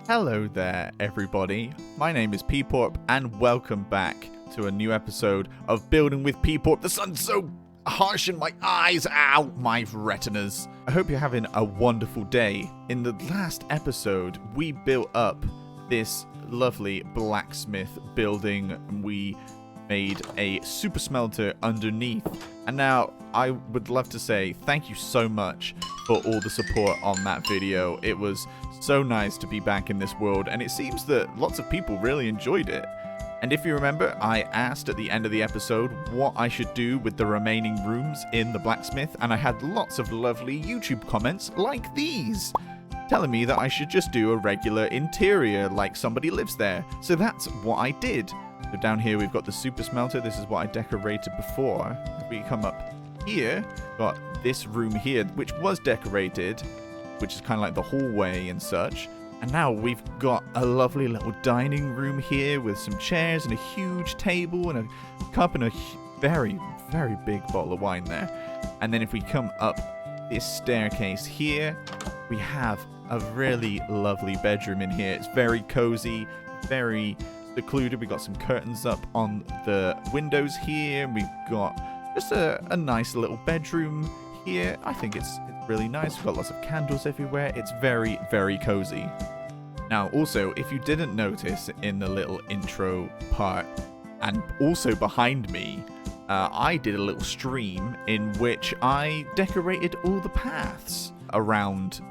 Hello there, everybody. My name is Peeporp, and welcome back to a new episode of Building with Peeporp. The sun's so harsh in my eyes. Ow, my retinas. I hope you're having a wonderful day. In the last episode, we built up this lovely blacksmith building. We made a super smelter underneath. And now I would love to say thank you so much for all the support on that video. It was so nice to be back in this world, and it seems that lots of people really enjoyed it. And if you remember, I asked at the end of the episode what I should do with the remaining rooms in the blacksmith, and I had lots of lovely YouTube comments like these, telling me that I should just do a regular interior like somebody lives there. So that's what I did. So down here we've got the super smelter. This is what I decorated before. If we come up here, got this room here, which was decorated, which is kind of like the hallway and such. And now we've got a lovely little dining room here with some chairs and a huge table and a cup and a very, very big bottle of wine there. And then if we come up this staircase here, we have a really lovely bedroom in here. It's very cozy, very secluded. We've got some curtains up on the windows here. We've got just a nice little bedroom here. I think it's really nice. We've got lots of candles everywhere. It's very, very cozy. Now, also, if you didn't notice in the little intro part, and also behind me, I did a little stream in which I decorated all the paths around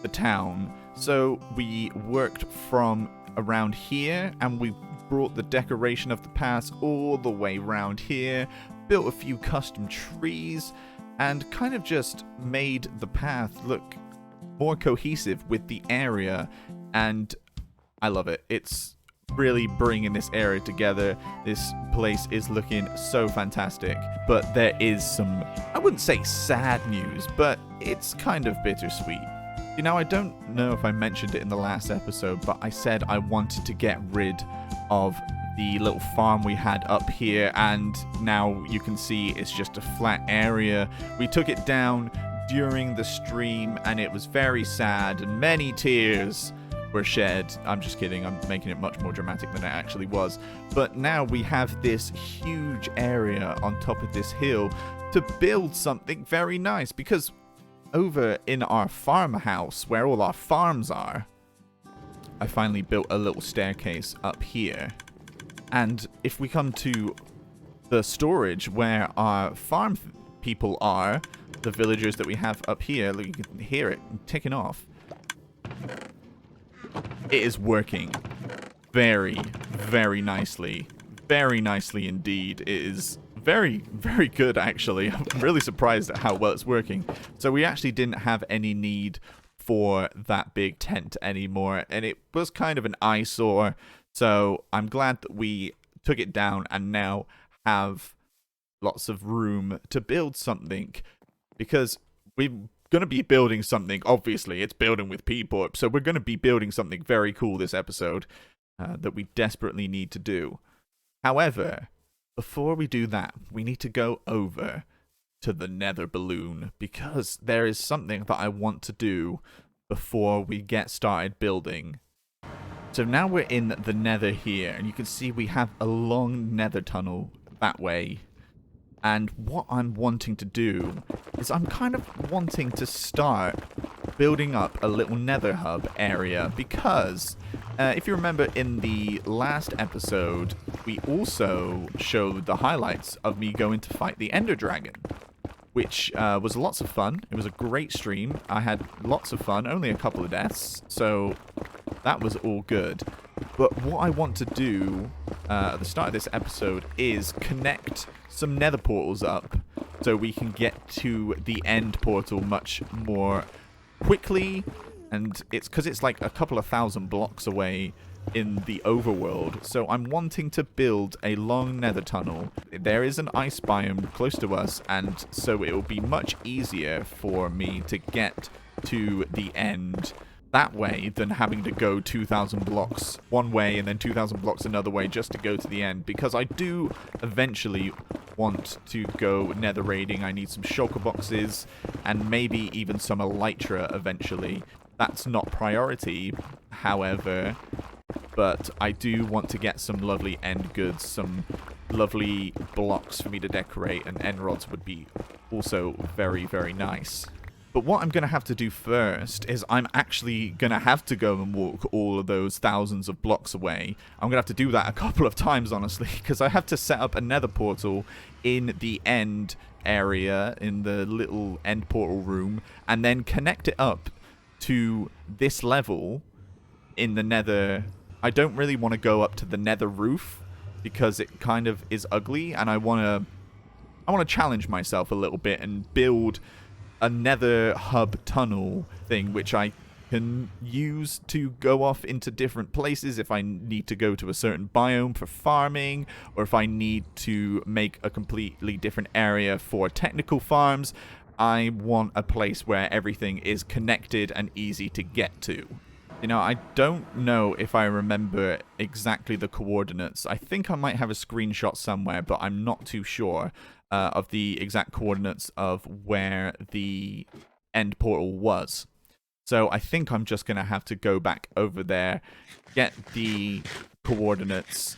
the town. So we worked from around here, and we brought the decoration of the paths all the way around here, built a few custom trees, and kind of just made the path look more cohesive with the area. And I love it. It's really bringing this area together. This place is looking so fantastic. But there is some, I wouldn't say sad news, but it's kind of bittersweet. You know, I don't know if I mentioned it in the last episode, but I said I wanted to get rid of the little farm we had up here, and now you can see it's just a flat area. We took it down during the stream, and it was very sad, and many tears were shed. I'm just kidding. I'm making it much more dramatic than it actually was. But now we have this huge area on top of this hill to build something very nice, because over in our farmhouse, where all our farms are, I finally built a little staircase up here. And if we come to the storage where our farm people are, the villagers that we have up here, look, you can hear it ticking off. It is working very, very nicely. Very nicely indeed. It is very, very good, actually. I'm really surprised at how well it's working. So we actually didn't have any need for that big tent anymore, and it was kind of an eyesore. So I'm glad that we took it down and now have lots of room to build something, because we're going to be building something. Obviously, it's Building with Peeporp, so we're going to be building something very cool this episode that we desperately need to do. However, before we do that, we need to go over to the Nether balloon, because there is something that I want to do before we get started building. So now we're in the Nether here, and you can see we have a long Nether tunnel that way. And what I'm wanting to do is I'm kind of wanting to start building up a little Nether Hub area, because if you remember in the last episode, we also showed the highlights of me going to fight the Ender Dragon, which was lots of fun. It was a great stream. I had lots of fun, only a couple of deaths, so that was all good. But what I want to do at the start of this episode is connect some nether portals up so we can get to the end portal much more quickly. And it's because it's like a couple of thousand blocks away in the overworld. So I'm wanting to build a long nether tunnel. There is an ice biome close to us, and so it will be much easier for me to get to the end that way than having to go 2,000 blocks one way and then 2,000 blocks another way just to go to the end. Because I do eventually want to go nether raiding. I need some shulker boxes and maybe even some elytra eventually. That's not priority, however, but I do want to get some lovely end goods, some lovely blocks for me to decorate, and end rods would be also very, very nice. But what I'm going to have to do first is I'm actually going to have to go and walk all of those thousands of blocks away. I'm going to have to do that a couple of times, honestly, because I have to set up a nether portal in the end area, in the little end portal room, and then connect it up to this level in the nether. I don't really want to go up to the nether roof because it kind of is ugly, and I want to challenge myself a little bit and build a Nether Hub tunnel thing, which I can use to go off into different places if I need to go to a certain biome for farming, or if I need to make a completely different area for technical farms. I want a place where everything is connected and easy to get to. You know, I don't know if I remember exactly the coordinates. I think I might have a screenshot somewhere, but I'm not too sure of the exact coordinates of where the end portal was. So I think I'm just going to have to go back over there, get the coordinates,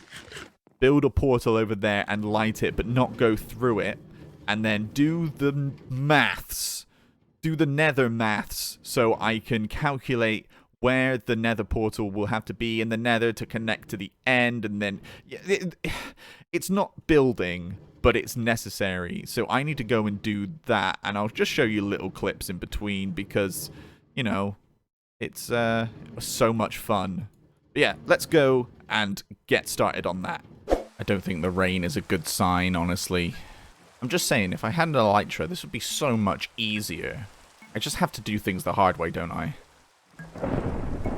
build a portal over there and light it, but not go through it, and then do the maths, do the nether maths, so I can calculate where the nether portal will have to be in the nether to connect to the end, and then it's not building, but it's necessary. So I need to go and do that, and I'll just show you little clips in between because, you know, it's so much fun. But yeah, let's go and get started on that. I don't think the rain is a good sign, honestly. I'm just saying, if I had an elytra, this would be so much easier. I just have to do things the hard way, don't I?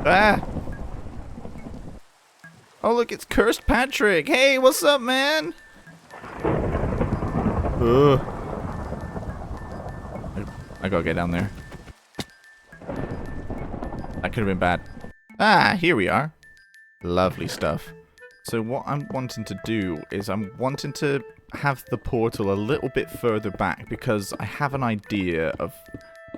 Ah! Oh, look, it's Cursed Patrick. Hey, what's up, man? Ugh. I gotta get down there. That could have been bad. Ah, here we are. Lovely stuff. So what I'm wanting to do is I'm wanting to have the portal a little bit further back because I have an idea of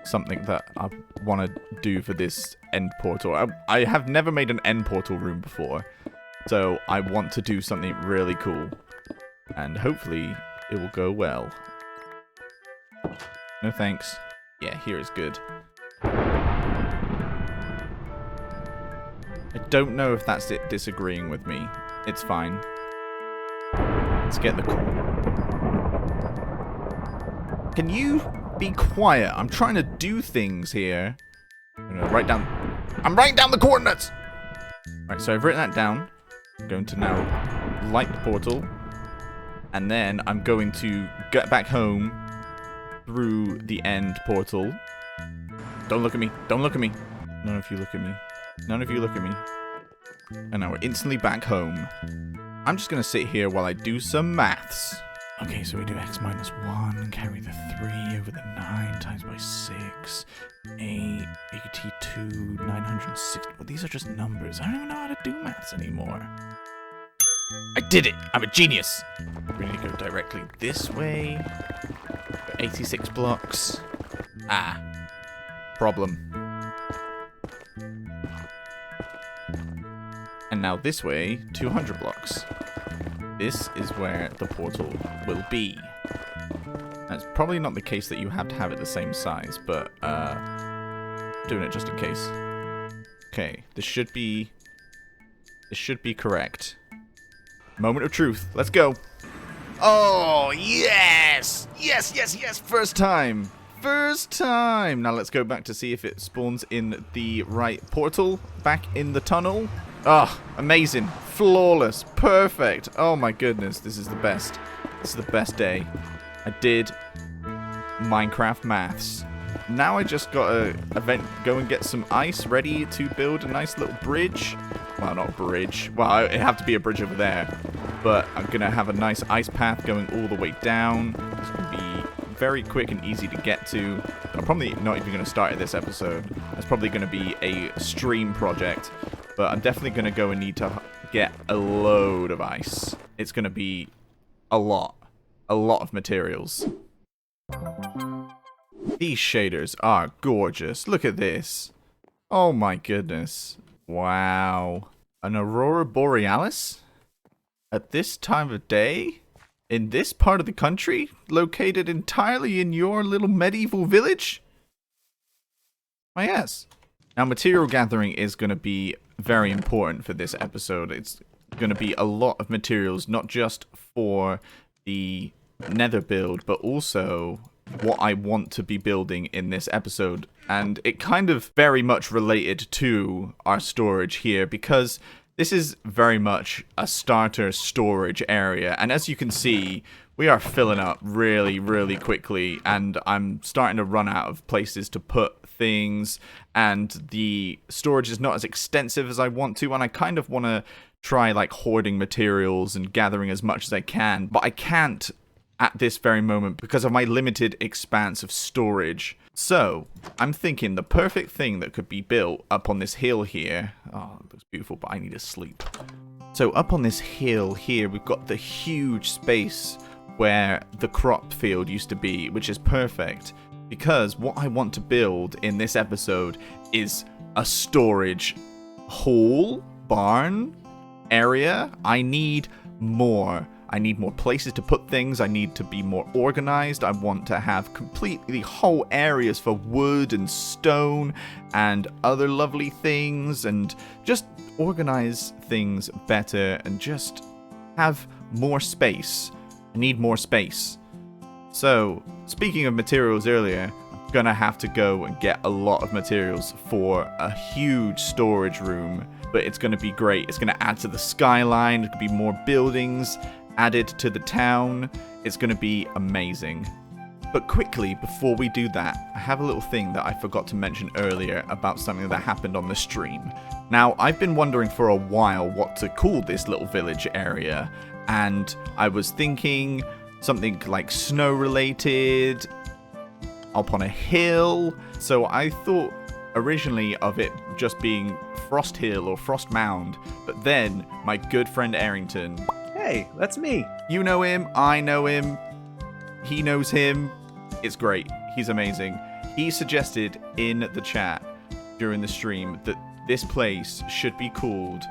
something that I want to do for this end portal. I have never made an end portal room before, so I want to do something really cool, and hopefully it will go well. No thanks. Yeah, here is good. I don't know if that's it disagreeing with me. It's fine. Let's get the... Can you be quiet? I'm trying to do things here. I'm writing down the coordinates! Right, so I've written that down. I'm going to now light the portal. And then I'm going to get back home through the end portal. Don't look at me. Don't look at me. None of you look at me. None of you look at me. And now we're instantly back home. I'm just going to sit here while I do some maths. Okay, so we do x minus 1, carry the 3 over the 9 times by 6, 8, 82, 960. Well, these are just numbers. I don't even know how to do maths anymore. I did it! I'm a genius! We need to go directly this way. 86 blocks. Ah. Problem. And now this way, 200 blocks. This is where the portal will be. Now, it's probably not the case that you have to have it the same size, but doing it just in case. Okay, this should be correct. Moment of truth. Let's go. Oh, yes! Yes, yes, yes! First time! First time! Now let's go back to see if it spawns in the right portal. Back in the tunnel. Oh, amazing. Flawless. Perfect. Oh my goodness. This is the best. This is the best day. I did Minecraft maths. Now I just gotta go and get some ice ready to build a nice little bridge. Well, not bridge. Well, it'd have to be a bridge over there. But I'm gonna have a nice ice path going all the way down. It's gonna be very quick and easy to get to. I'm probably not even going to start it this episode. It's probably going to be a stream project. But I'm definitely going to go and need to get a load of ice. It's going to be a lot of materials. These shaders are gorgeous. Look at this. Oh my goodness. Wow. An aurora borealis? At this time of day? In this part of the country? Located entirely in your little medieval village? Why, yes. Now, material gathering is going to be very important for this episode. It's going to be a lot of materials, not just for the nether build, but also what I want to be building in this episode. And it kind of very much related to our storage here, because this is very much a starter storage area. And as you can see, we are filling up really, really quickly, and I'm starting to run out of places to put things, and the storage is not as extensive as I want to, and I kind of want to try like hoarding materials and gathering as much as I can, but I can't at this very moment because of my limited expanse of storage. So I'm thinking the perfect thing that could be built up on this hill here, oh, it looks beautiful, but I need to sleep. So up on this hill here, we've got the huge space where the crop field used to be, which is perfect, because what I want to build in this episode is a storage hole, barn area. I need more. I need more places to put things. I need to be more organized. I want to have completely whole areas for wood and stone and other lovely things, and just organize things better and just have more space. I need more space. So, speaking of materials earlier, I'm gonna have to go and get a lot of materials for a huge storage room, but it's gonna be great. It's gonna add to the skyline. There's gonna be more buildings added to the town. It's gonna be amazing. But quickly, before we do that, I have a little thing that I forgot to mention earlier about something that happened on the stream. Now, I've been wondering for a while what to call this little village area, and I was thinking something like snow related, up on a hill. So I thought originally of it just being Frost Hill or Frost Mound, but then my good friend Arrington. Hey, that's me. You know him, I know him, he knows him. It's great. He's amazing. He suggested in the chat during the stream that this place should be called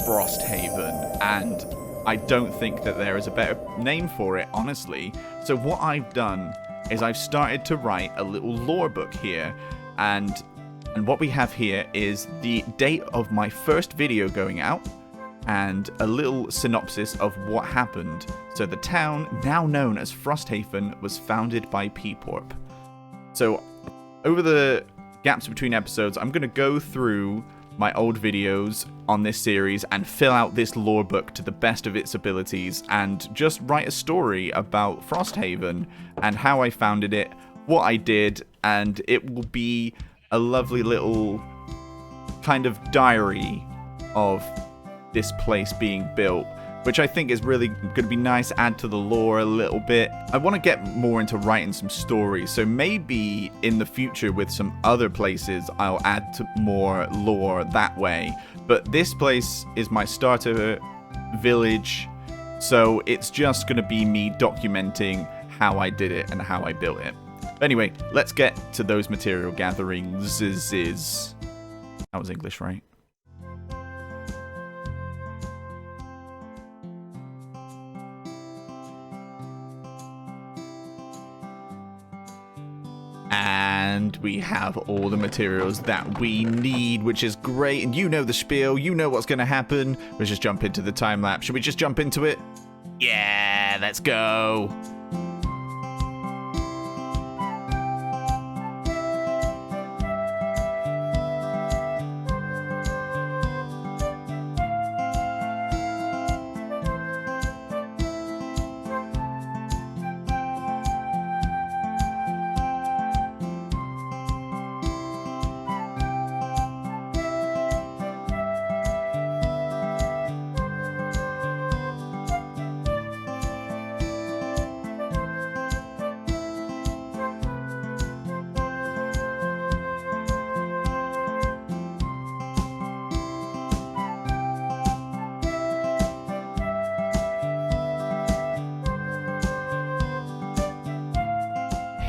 Frosthaven, and I don't think that there is a better name for it, honestly. So what I've done is I've started to write a little lore book here, and what we have here is the date of my first video going out, and a little synopsis of what happened. So the town, now known as Frosthaven, was founded by Peeporp. So over the gaps between episodes, I'm going to go through my old videos on this series and fill out this lore book to the best of its abilities and just write a story about Frosthaven and how I founded it, what I did, and it will be a lovely little kind of diary of this place being built, which I think is really going to be nice, add to the lore a little bit. I want to get more into writing some stories, so maybe in the future with some other places I'll add to more lore that way. But this place is my starter village, so it's just going to be me documenting how I did it and how I built it. Anyway, let's get to those material gatherings. That was English, right? And we have all the materials that we need, which is great. And you know the spiel, you know what's going to happen. Let's just jump into the time lapse. Should we just jump into it? Yeah, let's go.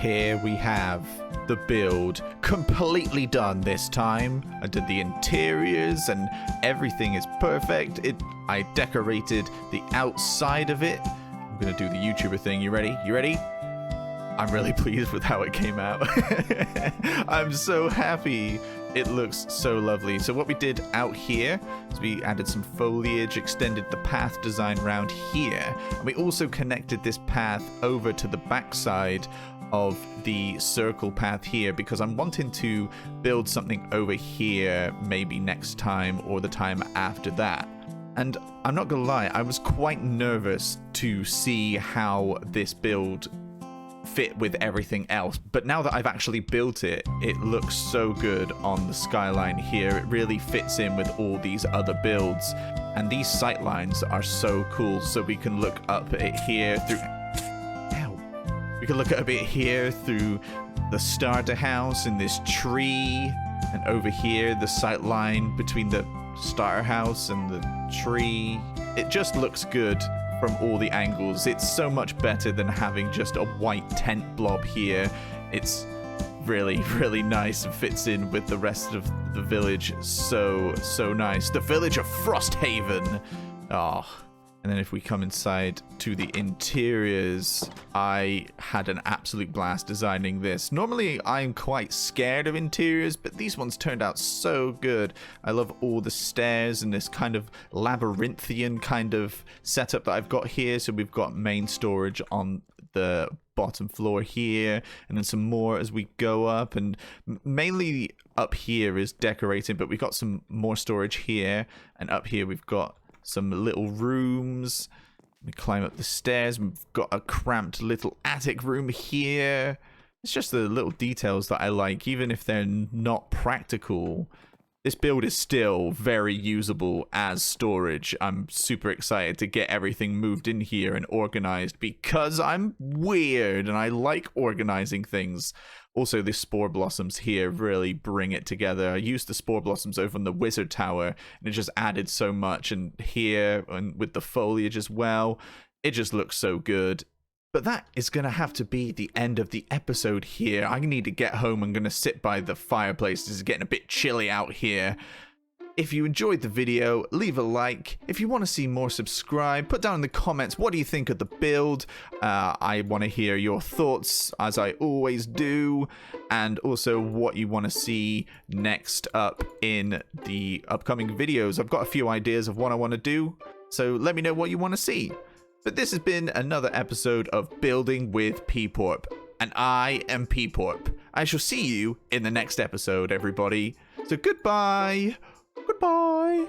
here we have the build completely done this time. I did the interiors and everything is perfect. I decorated the outside of it. I'm gonna do the YouTuber thing. You ready? You ready? I'm really pleased with how it came out. I'm so happy. It looks so lovely. So what we did out here is we added some foliage, extended the path design around here, and we also connected this path over to the backside of the circle path here because I'm wanting to build something over here maybe next time or the time after that. And I'm not gonna lie, I was quite nervous to see how this build fit with everything else, but now that I've actually built it, it looks so good on the skyline here. It really fits in with all these other builds, and these sight lines are so cool. So we can look up at it here through we can look at it here through the starter house and this tree, and over here the sight line between the starter house and the tree. It just looks good from all the angles. It's so much better than having just a white tent blob here. It's really, really nice and fits in with the rest of the village. So nice. The village of Frosthaven. Oh. And then if we come inside to the interiors, I had an absolute blast designing this. Normally, I'm quite scared of interiors, but these ones turned out so good. I love all the stairs and this kind of labyrinthian kind of setup that I've got here. So we've got main storage on the bottom floor here, and then some more as we go up, and mainly up here is decorating, but we've got some more storage here, and up here we've got some little rooms. We climb up the stairs. We've got a cramped little attic room here. It's just the little details that I like, even if they're not practical. This build is still very usable as storage. I'm super excited to get everything moved in here and organized because I'm weird and I like organizing things. Also, the spore blossoms here really bring it together. I used the spore blossoms over on the wizard tower and it just added so much. And here, and with the foliage as well, it just looks so good. But that is going to have to be the end of the episode here. I need to get home. I'm going to sit by the fireplace. It's getting a bit chilly out here. If you enjoyed the video, leave a like. If you want to see more, subscribe. Put down in the comments, what do you think of the build? I want to hear your thoughts, as I always do. And also what you want to see next up in the upcoming videos. I've got a few ideas of what I want to do, so let me know what you want to see. But this has been another episode of Building with Peeporp, and I am Peeporp. I shall see you in the next episode, everybody. So goodbye. Goodbye.